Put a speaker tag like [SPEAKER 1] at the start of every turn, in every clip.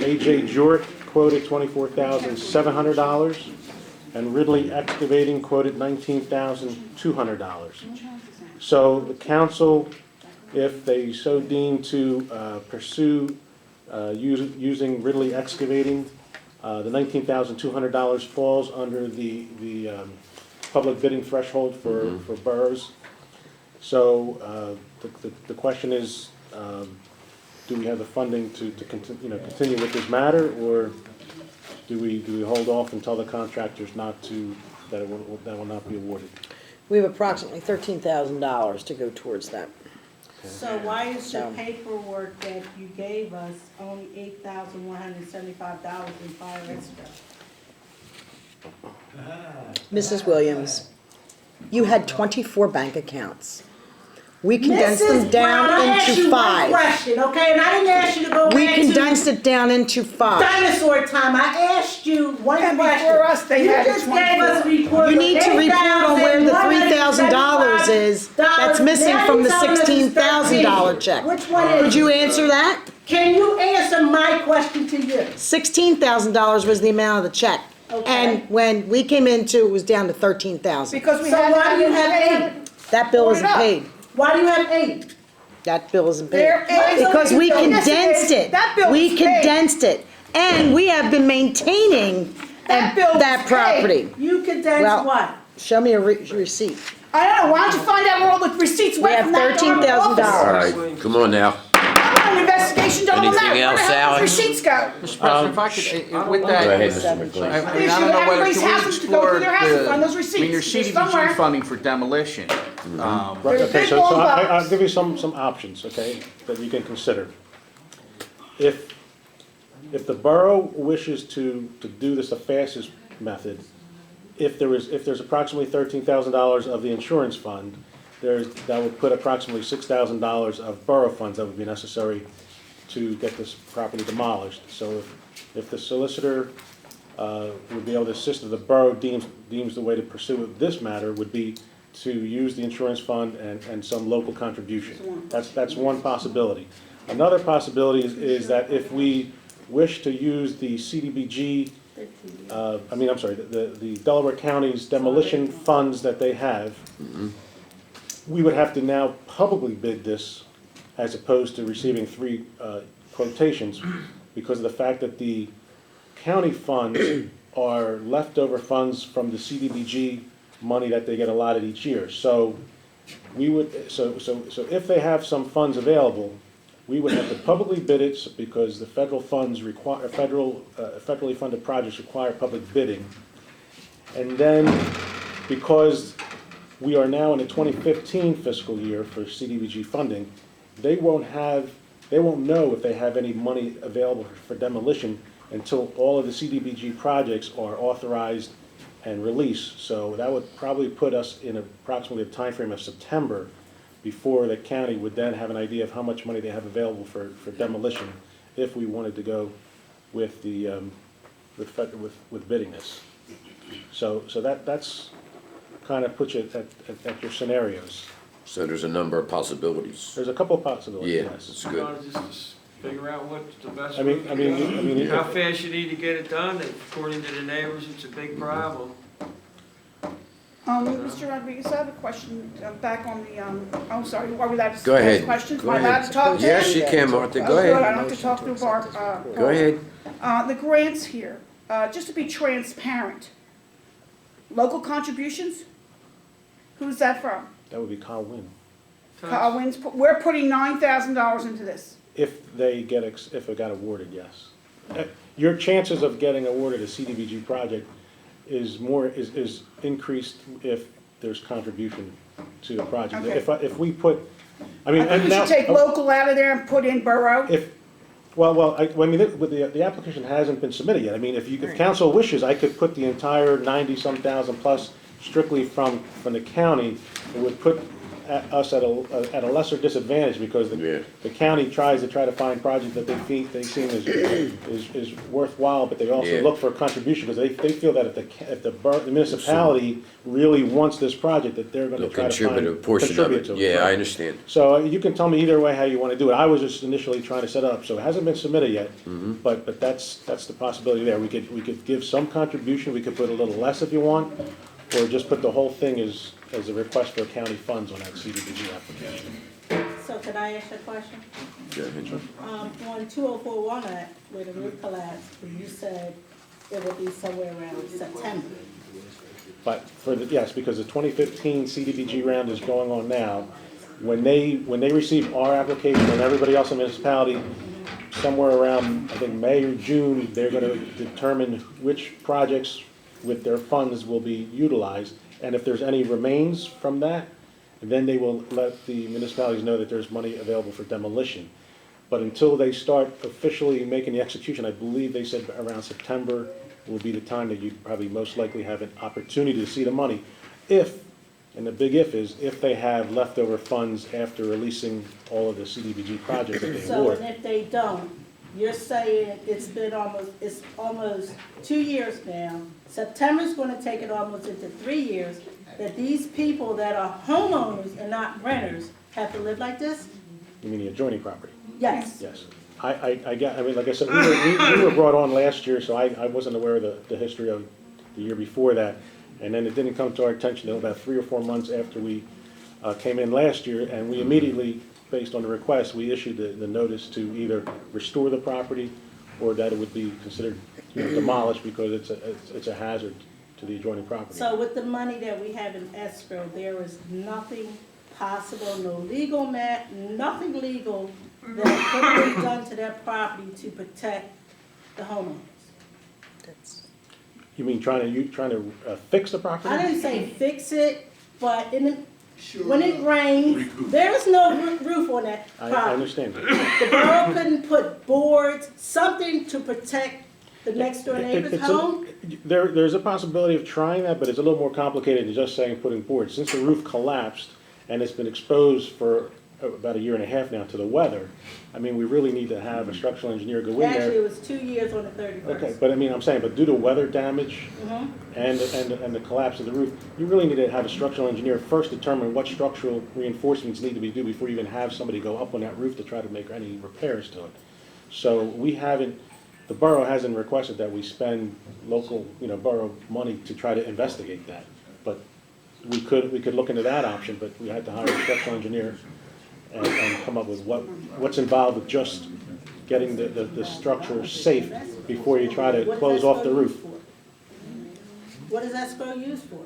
[SPEAKER 1] A.J. Jewett quoted $24,700, and Ridley Excavating quoted $19,200. So the council, if they so deem to pursue using Ridley Excavating, the $19,200 falls under the public bidding threshold for boroughs. So the question is, do we have the funding to continue with this matter, or do we hold off and tell the contractors that will not be awarded?
[SPEAKER 2] We have approximately $13,000 to go towards that.
[SPEAKER 3] So why is the paperwork that you gave us only $8,175 in fire escrow?
[SPEAKER 2] Mrs. Williams, you had 24 bank accounts. We condensed them down into 5.
[SPEAKER 3] I asked you one question, okay, and I didn't ask you to go
[SPEAKER 2] We
[SPEAKER 3] back
[SPEAKER 2] condensed it down into 5.
[SPEAKER 3] dinosaur time. I asked you one
[SPEAKER 4] And
[SPEAKER 3] question.
[SPEAKER 4] before us, they
[SPEAKER 3] You
[SPEAKER 4] had
[SPEAKER 3] just gave us a report.
[SPEAKER 2] You
[SPEAKER 3] with
[SPEAKER 2] need to report on where the $3,000 is that's missing from the $16,000 check.
[SPEAKER 3] Which one is
[SPEAKER 2] Could you
[SPEAKER 3] it?
[SPEAKER 2] answer that?
[SPEAKER 3] Can you answer my question to you?
[SPEAKER 2] $16,000 was the amount of the check.
[SPEAKER 3] Okay.
[SPEAKER 2] And when we came into, it was down to $13,000.
[SPEAKER 4] Because we
[SPEAKER 3] So
[SPEAKER 4] had.
[SPEAKER 3] why do you have 8?
[SPEAKER 2] That bill isn't paid.
[SPEAKER 3] Why do you have 8?
[SPEAKER 2] That bill isn't
[SPEAKER 4] There
[SPEAKER 2] paid.
[SPEAKER 4] is.
[SPEAKER 2] Because we
[SPEAKER 4] Yes, it
[SPEAKER 2] condensed
[SPEAKER 4] is.
[SPEAKER 2] it.
[SPEAKER 4] That bill
[SPEAKER 2] We
[SPEAKER 4] was paid.
[SPEAKER 2] condensed it. And we have been maintaining
[SPEAKER 4] That bill was
[SPEAKER 2] that property.
[SPEAKER 3] You condensed
[SPEAKER 2] Well,
[SPEAKER 3] what?
[SPEAKER 2] Show me a receipt.
[SPEAKER 4] I don't know, why don't you find out where all the receipts
[SPEAKER 2] We
[SPEAKER 4] went
[SPEAKER 2] have
[SPEAKER 4] from that government
[SPEAKER 2] $13,000.
[SPEAKER 4] office?
[SPEAKER 5] All right, come on now.
[SPEAKER 4] I want an investigation done on that.
[SPEAKER 5] Anything else,
[SPEAKER 4] Where the hell
[SPEAKER 5] Alex?
[SPEAKER 4] did the receipts go?
[SPEAKER 6] Mr. President, if I could, with
[SPEAKER 5] Go
[SPEAKER 6] that,
[SPEAKER 5] ahead,
[SPEAKER 6] I
[SPEAKER 5] Mr. McLean.
[SPEAKER 6] mean, I
[SPEAKER 4] They
[SPEAKER 6] don't
[SPEAKER 4] should
[SPEAKER 6] know whether,
[SPEAKER 4] everybody's
[SPEAKER 6] can we
[SPEAKER 4] houses to go
[SPEAKER 6] explore
[SPEAKER 4] through their house and find those
[SPEAKER 6] the, I
[SPEAKER 4] receipts.
[SPEAKER 6] mean, there's
[SPEAKER 4] They're somewhere.
[SPEAKER 6] CDBG funding for demolition.
[SPEAKER 1] Right,
[SPEAKER 4] There's
[SPEAKER 1] okay,
[SPEAKER 4] big
[SPEAKER 1] so
[SPEAKER 4] long
[SPEAKER 1] I'll
[SPEAKER 4] box.
[SPEAKER 1] give you some options, okay, that you can consider. If the borough wishes to do this the fastest method, if there's approximately $13,000 of the insurance fund, that would put approximately $6,000 of borough funds that would be necessary to get this property demolished. So if the solicitor would be able to assist, if the borough deems the way to pursue this matter would be to use the insurance fund and some local contribution. That's one possibility. Another possibility is that if we wish to use the CDBG, the Delaware County's demolition funds that they have, we would have to now publicly bid this as opposed to receiving 3 quotations because of the fact that the county funds are leftover funds from the CDBG money that they get allotted each year. So we would, so if they have some funds available, we would have to publicly bid it because the federal funds require, federally funded projects require public bidding. And then because we are now in the 2015 fiscal year for CDBG funding, they won't know if they have any money available for demolition until all of the CDBG projects are authorized and released. So that would probably put us in approximately a time frame of September before the county would then have an idea of how much money they have available for demolition if we wanted to go with the with bidding this. So that's kind of puts you at your scenarios.
[SPEAKER 5] So there's a number of possibilities.
[SPEAKER 1] There's a couple of possibilities.
[SPEAKER 5] Yeah,
[SPEAKER 1] Yes.
[SPEAKER 5] that's good.
[SPEAKER 7] Just figure out what's the best.
[SPEAKER 1] I mean,
[SPEAKER 7] How fast you need to get it done, according to the neighbors, it's a big problem.
[SPEAKER 4] Mr. Rodriguez, I have a question back on the, I'm sorry, are we allowed to
[SPEAKER 5] Go ahead.
[SPEAKER 4] ask questions?
[SPEAKER 5] Go
[SPEAKER 4] Am I allowed
[SPEAKER 5] ahead.
[SPEAKER 4] to talk to
[SPEAKER 5] Yes,
[SPEAKER 4] him?
[SPEAKER 5] you can, Martha, go
[SPEAKER 4] Oh, good. I
[SPEAKER 5] ahead.
[SPEAKER 4] don't have to talk through Bart.
[SPEAKER 5] Go ahead.
[SPEAKER 4] The grants here, just to be transparent, local contributions? Who's that from?
[SPEAKER 1] That would be Colwyn.
[SPEAKER 4] Colwyn's, we're putting $9,000 into this.
[SPEAKER 1] If it got awarded, yes. Your chances of getting awarded a CDBG project is increased if there's contribution to the project.
[SPEAKER 4] Okay.
[SPEAKER 1] If we put, I mean,
[SPEAKER 4] I think
[SPEAKER 1] and
[SPEAKER 4] we
[SPEAKER 1] now,
[SPEAKER 4] should take local out of there and put in borough.
[SPEAKER 1] the application hasn't been submitted yet. I mean, if council wishes, I could put the entire 90-some thousand plus strictly from the county. It would put us at a lesser disadvantage because
[SPEAKER 5] Yeah.
[SPEAKER 1] the county tries to find projects that they seem is worthwhile, but they also
[SPEAKER 5] Yeah.
[SPEAKER 1] look for a contribution because they feel that if the municipality really wants this project, that they're gonna
[SPEAKER 5] They'll
[SPEAKER 1] try to
[SPEAKER 5] contribute
[SPEAKER 1] find.
[SPEAKER 5] a portion of
[SPEAKER 1] contribute
[SPEAKER 5] it.
[SPEAKER 1] to
[SPEAKER 5] Yeah,
[SPEAKER 1] right?
[SPEAKER 5] I understand.
[SPEAKER 1] So you can tell me either way how you want to do it. I was just initially trying to set it up, so it hasn't been submitted yet. But that's the possibility there. We could give some contribution, we could put a little less if you want, or just put the whole thing as a request for county funds on that CDBG application.
[SPEAKER 3] So can I ask you a question?
[SPEAKER 5] Go ahead, John.
[SPEAKER 3] On 204 Walnut, where the roof collapsed, you said it would be somewhere around September.
[SPEAKER 1] But yes, because the 2015 CDBG round is going on now. When they receive our application and everybody else in the municipality, somewhere around, I think, May or June, they're gonna determine which projects with their funds will be utilized. And if there's any remains from that, then they will let the municipalities know that there's money available for demolition. But until they start officially making the execution, I believe they said around September will be the time that you'd probably most likely have an opportunity to see the money. If, and the big if is, if they have leftover funds after releasing all of the CDBG projects that they
[SPEAKER 3] So,
[SPEAKER 1] award.
[SPEAKER 3] and if they don't, you're saying it's almost 2 years now. September's gonna take it almost into 3 years, that these people that are homeowners and not renters have to live like this?
[SPEAKER 1] You mean the adjoining property?
[SPEAKER 3] Yes.
[SPEAKER 1] Yes. I mean, like I said, we were brought on last year, so I wasn't aware of the history of the year before that. And then it didn't come to our attention until about 3 or 4 months after we came in last year, and we immediately, based on the request, we issued the notice to either restore the property or that it would be considered, demolished because it's a hazard to the adjoining property.
[SPEAKER 3] So with the money that we have in escrow, there is nothing possible, no legal nothing legal that could be done to that property to protect the homeowners.
[SPEAKER 1] You mean trying to fix the property?
[SPEAKER 3] I didn't say fix it, but when it rains, there is no roof on that
[SPEAKER 1] I
[SPEAKER 3] property.
[SPEAKER 1] understand.
[SPEAKER 3] The borough couldn't put boards, something to protect the next door neighbor's home?
[SPEAKER 1] There's a possibility of trying that, but it's a little more complicated than just saying putting boards. Since the roof collapsed and it's been exposed for about 1.5 years now to the weather, I mean, we really need to have a structural engineer go in there.
[SPEAKER 3] Actually, it was 2 years on the 31st.
[SPEAKER 1] Okay, but I mean, I'm saying, but due to weather damage and the collapse of the roof, you really need to have a structural engineer first determine what structural reinforcements need to be done before you even have somebody go up on that roof to try to make any repairs to it. So the borough hasn't requested that we spend local, borough money to try to investigate that. But we could look into that option, but we had to hire a structural engineer and come up with what's involved with just getting the structure safe before you try to close off the roof.
[SPEAKER 3] What is escrow used for?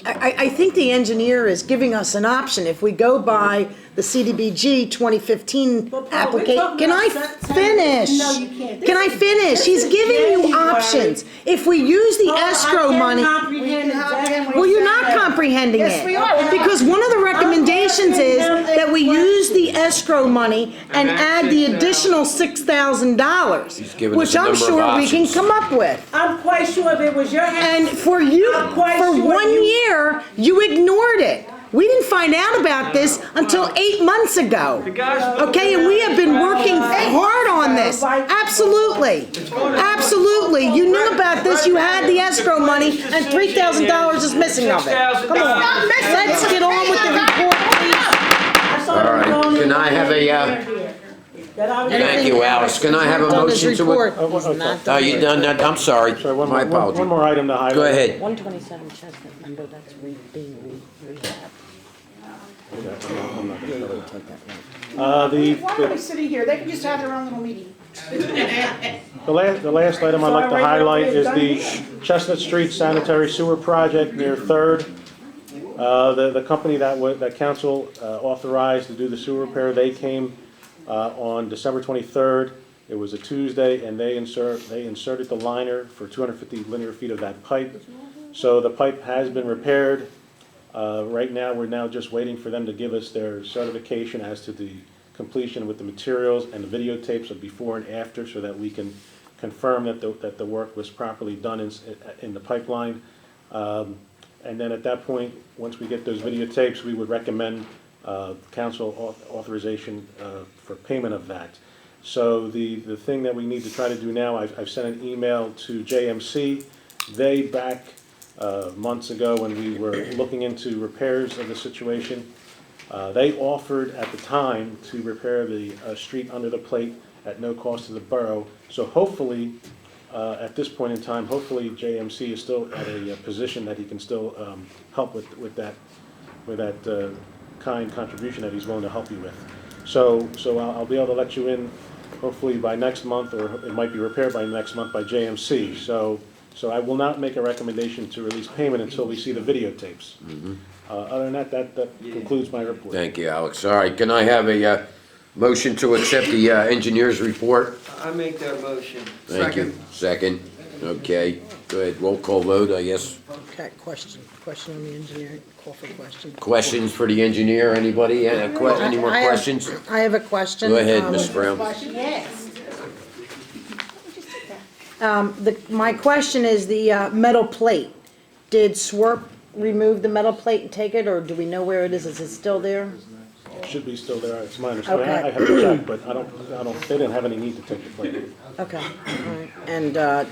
[SPEAKER 2] I think the engineer is giving us an option. If we go by the CDBG 2015
[SPEAKER 3] But Paul, we're
[SPEAKER 2] application,
[SPEAKER 3] talking
[SPEAKER 2] can I
[SPEAKER 3] about September.
[SPEAKER 2] finish?
[SPEAKER 3] No, you can't.
[SPEAKER 2] Can I finish? He's
[SPEAKER 3] is
[SPEAKER 2] giving you
[SPEAKER 3] January.
[SPEAKER 2] options. If we use the escrow money, well, you're not comprehending
[SPEAKER 4] Yes,
[SPEAKER 2] it.
[SPEAKER 4] we are.
[SPEAKER 2] Because one of the recommendations is that we use the escrow money and
[SPEAKER 7] And
[SPEAKER 2] add
[SPEAKER 7] that's
[SPEAKER 2] the
[SPEAKER 7] $6,000.
[SPEAKER 2] additional
[SPEAKER 5] He's
[SPEAKER 2] $6,000,
[SPEAKER 5] given us
[SPEAKER 2] which
[SPEAKER 5] a
[SPEAKER 2] I'm
[SPEAKER 5] number of
[SPEAKER 2] sure we can
[SPEAKER 5] options.
[SPEAKER 2] come up with.
[SPEAKER 3] I'm quite sure if it was your
[SPEAKER 2] And
[SPEAKER 3] house.
[SPEAKER 2] for you,
[SPEAKER 3] I'm quite
[SPEAKER 2] for
[SPEAKER 3] sure
[SPEAKER 2] 1
[SPEAKER 3] you-
[SPEAKER 2] year, you ignored it. We didn't find out about this until 8 months ago.
[SPEAKER 7] The guys.
[SPEAKER 2] Okay, and we have been working hard on this. Absolutely. Absolutely. You knew about this, you had the escrow money, and $3,000 is missing of it. Come on, let's get on with the report, please.
[SPEAKER 3] I saw
[SPEAKER 5] All
[SPEAKER 3] it
[SPEAKER 5] right,
[SPEAKER 3] on the
[SPEAKER 5] can I have a,
[SPEAKER 3] here. That I was-
[SPEAKER 5] Thank you, Alice. Can I have a
[SPEAKER 2] Done his
[SPEAKER 5] motion to?
[SPEAKER 2] report.
[SPEAKER 1] Oh,
[SPEAKER 2] He's
[SPEAKER 1] okay.
[SPEAKER 2] not
[SPEAKER 5] Oh,
[SPEAKER 2] done.
[SPEAKER 5] you done that? I'm sorry.
[SPEAKER 1] Sorry, one
[SPEAKER 5] My
[SPEAKER 1] more
[SPEAKER 5] apology.
[SPEAKER 1] one more item to highlight.
[SPEAKER 5] Go ahead.
[SPEAKER 2] 127 Chestnut, remember, that's being rehabbed.
[SPEAKER 1] Okay, I'm not gonna
[SPEAKER 2] Yeah, you
[SPEAKER 1] cover
[SPEAKER 2] can
[SPEAKER 1] that.
[SPEAKER 2] take that one.
[SPEAKER 4] Why are they sitting here? They can just have their own little meeting.
[SPEAKER 1] The last item I'd like to highlight is the Chestnut Street Sanitary Sewer Project near Third. The company that council authorized to do the sewer repair, they came on December 23rd. It was a Tuesday, and they inserted the liner for 250 linear feet of that pipe. So the pipe has been repaired. Right now, we're now just waiting for them to give us their certification as to the completion with the materials and the videotapes of before and after, so that we can confirm that the work was properly done in the pipeline. And then at that point, once we get those videotapes, we would recommend council authorization for payment of that. So the thing that we need to try to do now, I've sent an email to JMC. They, back months ago when we were looking into repairs of the situation, they offered at the time to repair the street under the plate at no cost to the borough. So hopefully, at this point in time, hopefully JMC is still at a position that he can still help with that kind contribution that he's willing to help you with. So I'll be able to let you in hopefully by next month, or it might be repaired by next month by JMC. So I will not make a recommendation to release payment until we see the videotapes. Other than that concludes my report.
[SPEAKER 5] Thank you, Alex. All right, can I have a motion to accept the engineer's report?
[SPEAKER 7] I make that motion.
[SPEAKER 5] Thank you. Second. Okay, go ahead. Roll call vote, I guess.
[SPEAKER 2] Okay, question on the engineer, call for question.
[SPEAKER 5] Questions for the engineer? Anybody? Any more
[SPEAKER 2] I have-
[SPEAKER 5] questions?
[SPEAKER 2] I have a question.
[SPEAKER 5] Go ahead, Ms. Brown.
[SPEAKER 3] Yes.
[SPEAKER 2] My question is the metal plate. Did SWRP remove the metal plate and take it, or do we know where it is? Is it still there?
[SPEAKER 1] It should be still there, it's my understanding.
[SPEAKER 2] Okay.
[SPEAKER 1] I have to check, but I don't, they didn't have any need to take the plate.
[SPEAKER 2] Okay, all right. And,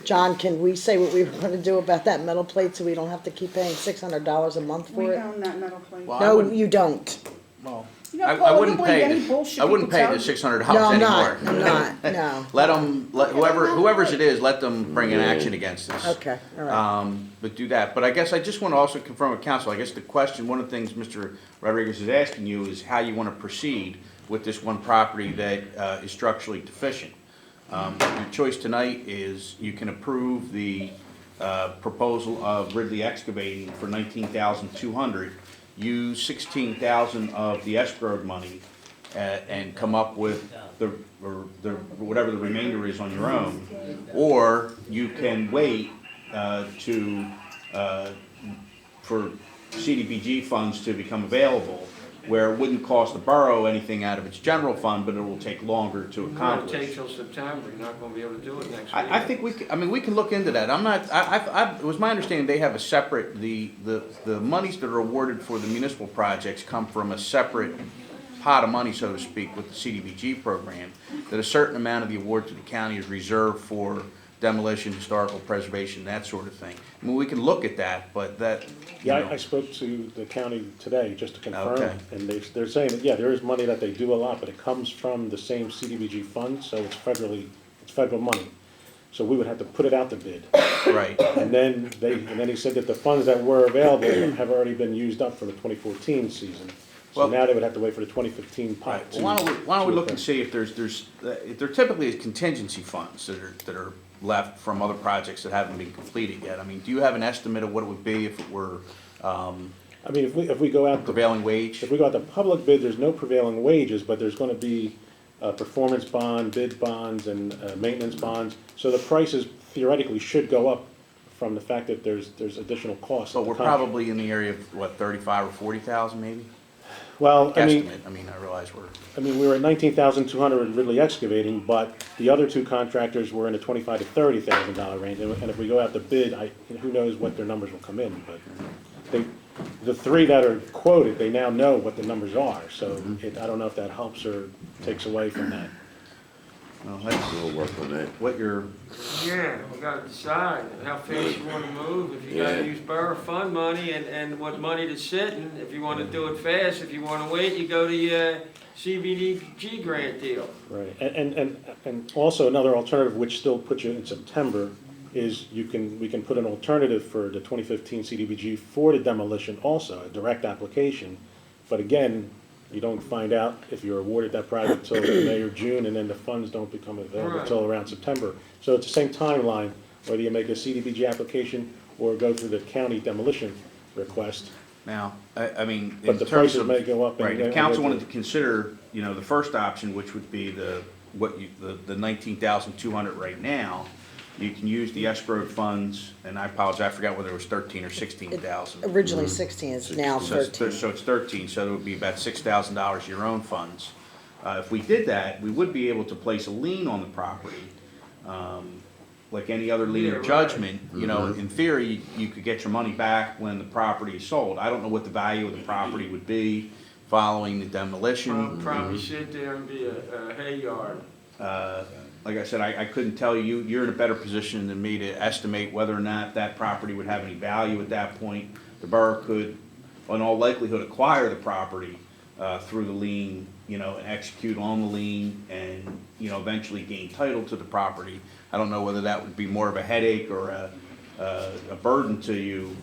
[SPEAKER 2] John, can we say what we were gonna do about that metal plate so we don't have to keep paying $600 a month
[SPEAKER 4] We
[SPEAKER 2] for it?
[SPEAKER 4] own that metal plate.
[SPEAKER 6] Well, I
[SPEAKER 2] No,
[SPEAKER 6] wouldn't-
[SPEAKER 2] you don't.
[SPEAKER 6] Well,
[SPEAKER 4] You know,
[SPEAKER 6] I
[SPEAKER 4] Paul,
[SPEAKER 6] wouldn't
[SPEAKER 4] you believe
[SPEAKER 6] pay,
[SPEAKER 4] any bullshit
[SPEAKER 6] I wouldn't
[SPEAKER 4] people
[SPEAKER 6] pay
[SPEAKER 4] tell
[SPEAKER 6] the
[SPEAKER 4] you?
[SPEAKER 6] $600
[SPEAKER 2] No, I'm
[SPEAKER 6] anymore.
[SPEAKER 2] not, I'm not, no.
[SPEAKER 6] Let them, whoever's it is, let them bring an action against us.
[SPEAKER 2] Okay, all right.
[SPEAKER 6] But do that. But I guess I just want to also confirm with council, I guess the question, one of the things Mr. Rodriguez is asking you is how you want to proceed with this one property that is structurally deficient. Your choice tonight is you can approve the proposal of Ridley Excavating for $19,200, use $16,000 of the escrowed money and come up with whatever the remainder is on your own, or you can wait for CDBG funds to become available, where it wouldn't cost the borough anything out of its general fund, but it will take longer to
[SPEAKER 7] It'll take
[SPEAKER 6] accomplish.
[SPEAKER 7] till September, you're not gonna be able to do it next week.
[SPEAKER 6] I think we can look into that. I'm not, it was my understanding they have a separate, the monies that are awarded for the municipal projects come from a separate pot of money, so to speak, with the CDBG program, that a certain amount of the award to the county is reserved for demolition, historical preservation, that sort of thing. I mean, we can look at that, but that, you
[SPEAKER 1] Yeah,
[SPEAKER 6] know.
[SPEAKER 1] I spoke to the county today just to confirm,
[SPEAKER 6] Okay.
[SPEAKER 1] and they're saying that, yeah, there is money that they do a lot, but it comes from the same CDBG fund, so it's federal money. So we would have to put it out to bid.
[SPEAKER 6] Right.
[SPEAKER 1] And then he said that the funds that were available have already been used up for the 2014 season. So
[SPEAKER 6] Well-
[SPEAKER 1] now they would have to wait for the 2015 pot.
[SPEAKER 6] Right, well, why don't we look and see if there typically is contingency funds that are left from other projects that haven't been completed yet. I mean, do you have an estimate of what it would be if it were
[SPEAKER 1] I mean, if we go out to
[SPEAKER 6] prevailing wage?
[SPEAKER 1] If we go out to public bid, there's no prevailing wages, but there's gonna be performance bond, bid bonds, and maintenance bonds. So the prices theoretically should go up from the fact that there's additional costs.
[SPEAKER 6] But
[SPEAKER 1] of the
[SPEAKER 6] we're
[SPEAKER 1] contract.
[SPEAKER 6] probably in the area of, what, 35 or 40,000 maybe?
[SPEAKER 1] Well, I mean,
[SPEAKER 6] Estimate, I realize we're,
[SPEAKER 1] we were at 19,200 at Ridley Excavating, but the other two contractors were in the $25,000 to $30,000 range. And if we go out to bid, who knows what their numbers will come in, but the three that are quoted, they now know what the numbers are. So I don't know if that helps or takes away from that.
[SPEAKER 6] well, that's
[SPEAKER 5] We'll work on that.
[SPEAKER 6] what you're,
[SPEAKER 7] Yeah, we gotta decide how fast you wanna move, if you gotta
[SPEAKER 5] Yeah.
[SPEAKER 7] use borough fund money and what money that's sitting, if you wanna do it fast, if you wanna wait, you go to your CBDG grant deal.
[SPEAKER 1] Right, and also another alternative, which still puts you in September, is we can put an alternative for the 2015 CDBG for the demolition also, a direct application. But again, you don't find out if you're awarded that project until May or June, and then the funds don't become available
[SPEAKER 7] Right.
[SPEAKER 1] until around September. So it's the same timeline, whether you make a CDBG application or go through the county demolition request.
[SPEAKER 6] now, I mean,
[SPEAKER 1] But
[SPEAKER 6] in
[SPEAKER 1] the
[SPEAKER 6] terms
[SPEAKER 1] prices
[SPEAKER 6] of.
[SPEAKER 1] may go up and-
[SPEAKER 6] Right, if
[SPEAKER 1] and
[SPEAKER 6] council
[SPEAKER 1] go
[SPEAKER 6] wanted
[SPEAKER 1] to-
[SPEAKER 6] to consider, the first option, which would be the 19,200 right now, you can use the escrowed funds, and I apologize, I forgot whether it was 13 or 16,000.
[SPEAKER 2] Originally 16, it's now
[SPEAKER 6] So it's
[SPEAKER 2] 13.
[SPEAKER 6] So it's 13, so it would be about $6,000 your own funds. If we did that, we would be able to place a lien on the property, like any other lien
[SPEAKER 7] Yeah,
[SPEAKER 6] or
[SPEAKER 7] right.
[SPEAKER 6] judgment, you know, in theory, you could get your money back when the property is sold. I don't know what the value of the property would be following the demolition.
[SPEAKER 7] Probably sit there and be a hay yard.
[SPEAKER 6] Like I said, I couldn't tell you, you're in a better position than me to estimate whether or not that property would have any value at that point. The borough could, in all likelihood, acquire the property through the lien, you know, and execute on the lien and, you know, eventually gain title to the property. I don't know whether that would be more of a headache or a burden to you.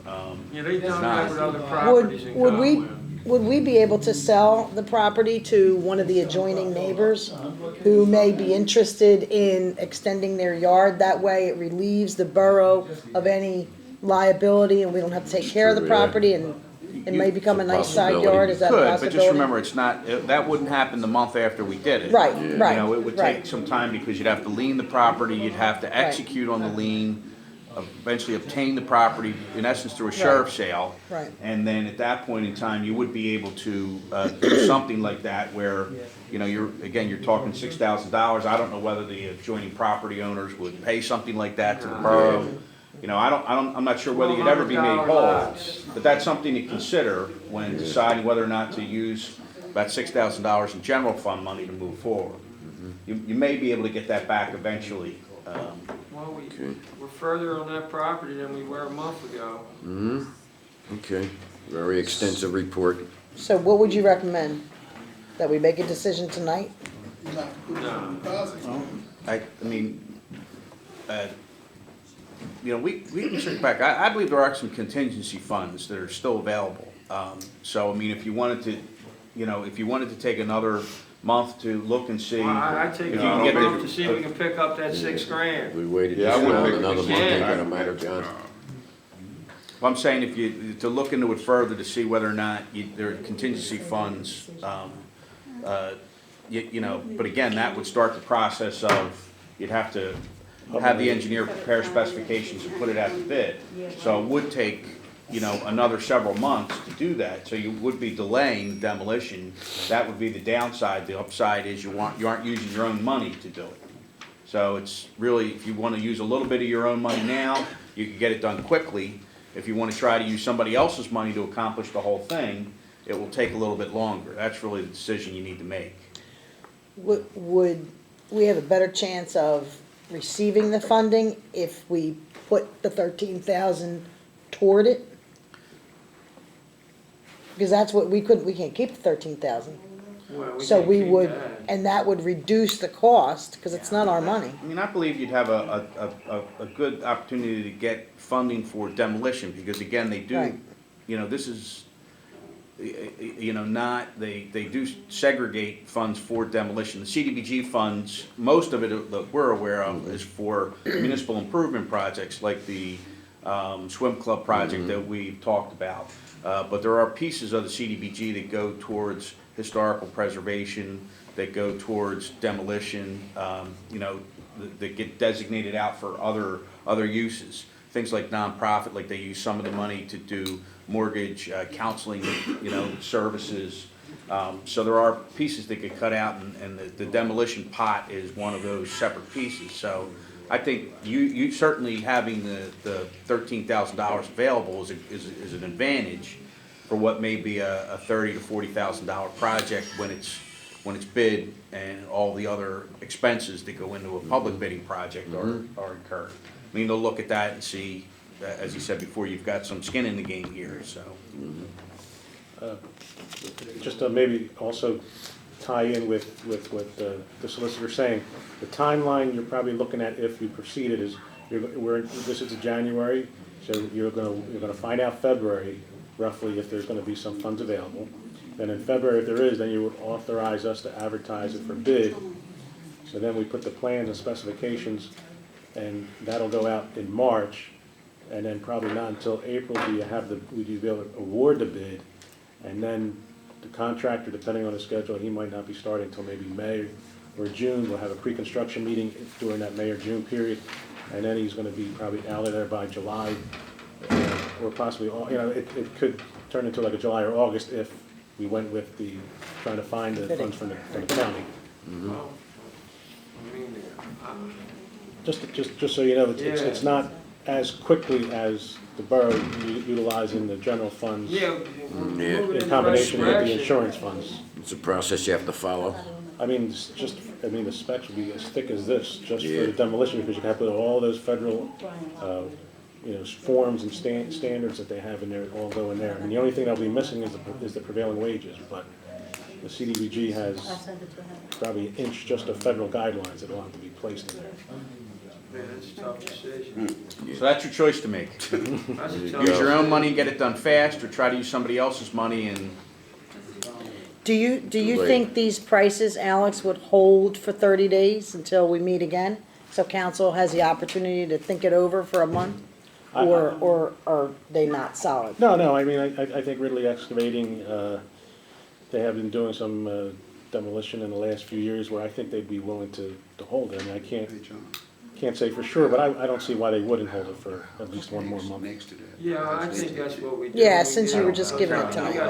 [SPEAKER 7] Yeah, they done
[SPEAKER 6] not.
[SPEAKER 7] that with other properties in Colwyn.
[SPEAKER 2] Would we be able to sell the property to one of the adjoining neighbors who may be interested in extending their yard? That way it relieves the borough of any liability and we don't have to take care of the
[SPEAKER 5] True, yeah.
[SPEAKER 2] property and it may become a nice side
[SPEAKER 5] Possibility.
[SPEAKER 2] yard, is that a
[SPEAKER 6] Could,
[SPEAKER 2] possibility?
[SPEAKER 6] but just remember, it's not, that wouldn't happen the month after we did it.
[SPEAKER 2] Right,
[SPEAKER 6] You
[SPEAKER 2] right,
[SPEAKER 6] know, it would
[SPEAKER 2] right.
[SPEAKER 6] take some time because you'd have to lien the property, you'd have to execute on the lien, eventually obtain the property, in essence, through a sheriff's sale.
[SPEAKER 2] Right.
[SPEAKER 6] And then at that point in time, you would be able to do something like that where, you know, you're talking $6,000. I don't know whether the adjoining property owners would pay something like that to the borough. You know, I'm not sure whether you'd ever be made whole,
[SPEAKER 7] lots.
[SPEAKER 6] but that's something to consider when deciding whether or not to use about $6,000 in general fund money to move forward. You may be able to get that back eventually.
[SPEAKER 7] Well, we're further on that property than we were a month ago.
[SPEAKER 5] Okay, very extensive report.
[SPEAKER 2] So what would you recommend? That we make a decision tonight?
[SPEAKER 7] No.
[SPEAKER 6] I mean, you know, we can check back. I believe there are some contingency funds that are still available. So, I mean, if you wanted to, you know, if you wanted to take another month to look and see.
[SPEAKER 7] I take
[SPEAKER 6] if
[SPEAKER 7] it
[SPEAKER 6] you can get
[SPEAKER 7] off
[SPEAKER 6] the-
[SPEAKER 7] to see if we can pick up that $6,000.
[SPEAKER 5] We waited
[SPEAKER 8] Yeah, I
[SPEAKER 5] this
[SPEAKER 8] wouldn't
[SPEAKER 5] long,
[SPEAKER 8] make a
[SPEAKER 5] another month
[SPEAKER 7] decision.
[SPEAKER 5] ain't gonna matter, John.
[SPEAKER 6] I'm saying if you, to look into it further to see whether or not there are contingency funds, you know, but again, that would start the process of, you'd have to have the engineer prepare specifications and put it out to bid. So it would take, you know, another several months to do that, so you would be delaying demolition. That would be the downside. The upside is you aren't using your own money to do it. So it's really, if you want to use a little bit of your own money now, you can get it done quickly. If you want to try to use somebody else's money to accomplish the whole thing, it will take a little bit longer. That's really the decision you need to make.
[SPEAKER 2] Would we have a better chance of receiving the funding if we put the 13,000 toward it? Because that's what we can't keep the 13,000.
[SPEAKER 7] Well,
[SPEAKER 2] So
[SPEAKER 7] can
[SPEAKER 2] we
[SPEAKER 7] keep
[SPEAKER 2] would,
[SPEAKER 7] that.
[SPEAKER 2] and that would reduce the cost, because it's not our money.
[SPEAKER 6] I mean, I believe you'd have a good opportunity to get funding for demolition, because again, they do,
[SPEAKER 2] Right.
[SPEAKER 6] you know, this is, you know, they do segregate funds for demolition. The CDBG funds, most of it that we're aware of is for municipal improvement projects, like the swim club project that we've talked about. But there are pieces of the CDBG that go towards historical preservation, that go towards demolition, you know, that get designated out for other uses. Things like nonprofit, like they use some of the money to do mortgage counseling, you know, services. So there are pieces that get cut out, and the demolition pot is one of those separate pieces. So I think you certainly having the $13,000 available is an advantage for what may be a $30,000 to $40,000 project when it's bid and all the other expenses that go into a public bidding project are incurred. I mean, they'll look at that and see, as you said before, you've got some skin in the game here, so.
[SPEAKER 1] Just to maybe also tie in with what the solicitor's saying, the timeline you're probably looking at if you proceeded is, this is January, so you're gonna find out February roughly if there's gonna be some funds available. Then in February, if there is, then you would authorize us to advertise it for bid. So then we put the plans and specifications, and that'll go out in March, and then probably not until April would you be able to award the bid. And then the contractor, depending on the schedule, he might not be starting until maybe May or June. We'll have a pre-construction meeting during that May or June period, and then he's gonna be probably out of there by July, or possibly, you know, it could turn into like a July or August if we went with trying to find the funds from the county.
[SPEAKER 7] Well, I mean,
[SPEAKER 1] Just so you know, it's
[SPEAKER 7] Yeah.
[SPEAKER 1] not as quickly as the borough utilizing the general funds
[SPEAKER 7] Yeah. we're moving in the
[SPEAKER 1] in
[SPEAKER 7] right
[SPEAKER 1] combination with the
[SPEAKER 7] direction.
[SPEAKER 1] insurance funds.
[SPEAKER 5] It's a process you have to follow.
[SPEAKER 1] I mean, the specs would be as thick as this, just for
[SPEAKER 5] Yeah.
[SPEAKER 1] the demolition, because you have to put all those federal, forms and standards that they have in there, all go in there. I mean, the only thing that'll be missing is the prevailing wages, but the CDBG has
[SPEAKER 3] I'll send it to him.
[SPEAKER 1] probably an inch just of federal guidelines that will have to be placed in there.
[SPEAKER 7] Man, it's a tough decision.
[SPEAKER 6] So that's your choice to make.
[SPEAKER 7] That's a tough
[SPEAKER 6] Use your own
[SPEAKER 7] decision.
[SPEAKER 6] money and get it done fast, or try to use somebody else's money and,
[SPEAKER 2] Do you
[SPEAKER 5] Right.
[SPEAKER 2] think these prices, Alex, would hold for 30 days until we meet again? So council has the opportunity to think it over for a month? Or are they not solid?
[SPEAKER 1] No, I mean, I think Ridley Excavating, they have been doing some demolition in the last few years where I think they'd be willing to hold it. I mean, I can't say for sure, but I don't see why they wouldn't hold it for at least one more month.
[SPEAKER 7] Yeah, I think that's what we do.
[SPEAKER 2] Yeah, since you were just giving it
[SPEAKER 7] We
[SPEAKER 2] tonight.
[SPEAKER 7] got